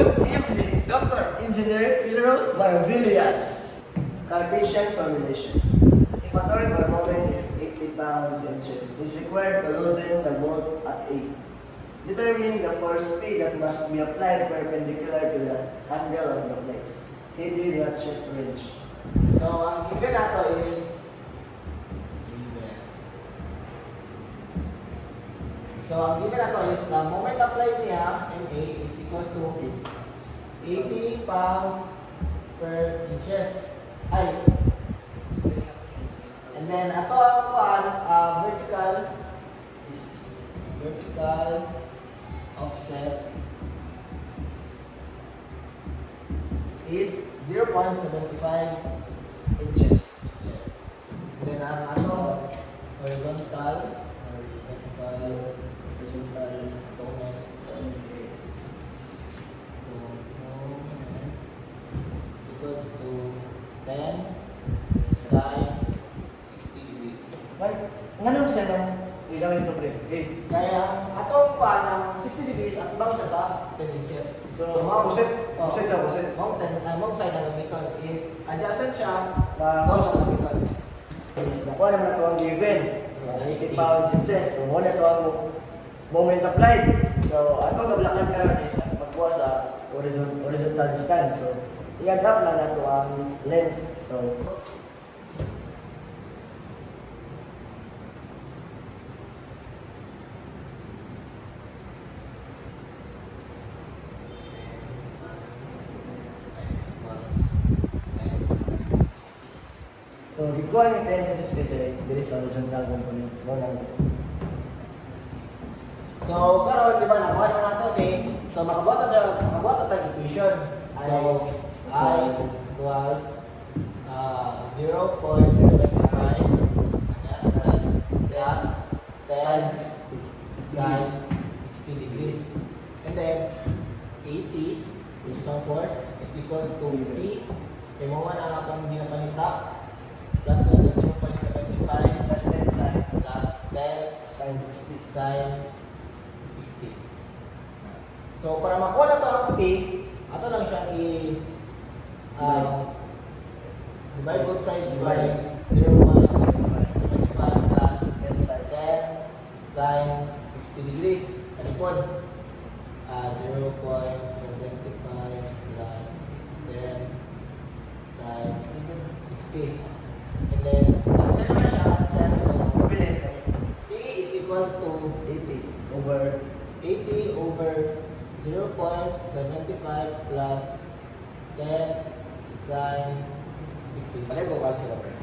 If the Doctor. engineer Phileros. Marvilius Cartesian formulation. If a torque or moment if 80 pounds inches is required to loosen the bolt at 8. Determine the force P that must be applied perpendicular to the handle of the flex. KD ratchet wrench. So, ang given nato is the moment applied niya, MA, is equals to 80 pounds per inches. Ay. And then, ato ang vertical offset is 0.75 Inches. And then, ang ato horizontal component equals to 10 sine 60 degrees. Nganong siya nang igawin ito, pre? Kaya ang atong ng 60 degrees at ibang siya sa 10 inches. Buset siya, buset. Mount side na gamiton. If adjacent siya, Cos. cos na gamiton. Nakuha naman ito ang given. 80 pounds inches. So, muna ito ang moment applied. So, atong gablakan karon is ang pagkuha sa horizontal span. So, i-add up lang nato ang length. So, So, gikuha ni 10 to 60 diri sa horizontal component. Mo lang. So, karon di ba nakuha na nato ni so makabuhat tag equation. So, I equals 0.75 plus 10 sine 60 degrees. And then 80 resistance force is equals to P. Kaya mo na natong ginapanita plus 0.75 Plus 10 sine. plus 10 Sine 60. sine 60. So, para makuha na ito ang P, ato lang siya divide both sides by 0.75 plus 10 sine. 10 sine 60 degrees. Talipod, 0.75 plus 10 sine 60. And then, cancel na siya, cancel. So, Pili. P is equals to 80 over 80 over 0.75 plus 10 sine 60. Palay ko ba ito? 80 over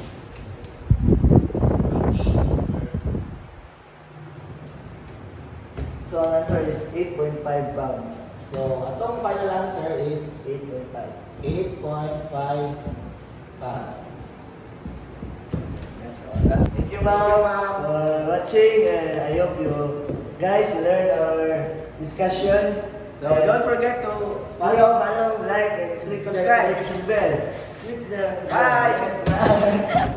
So, ang answer is 8.5 pounds. So, atong final answer is 8.5. 8.5 pounds. That's all. Thank you, ma'am, for watching. I hope you guys learned our discussion. So don't forget to Follow, like, and click the Subscribe. notification bell. Click the Bye. Bye.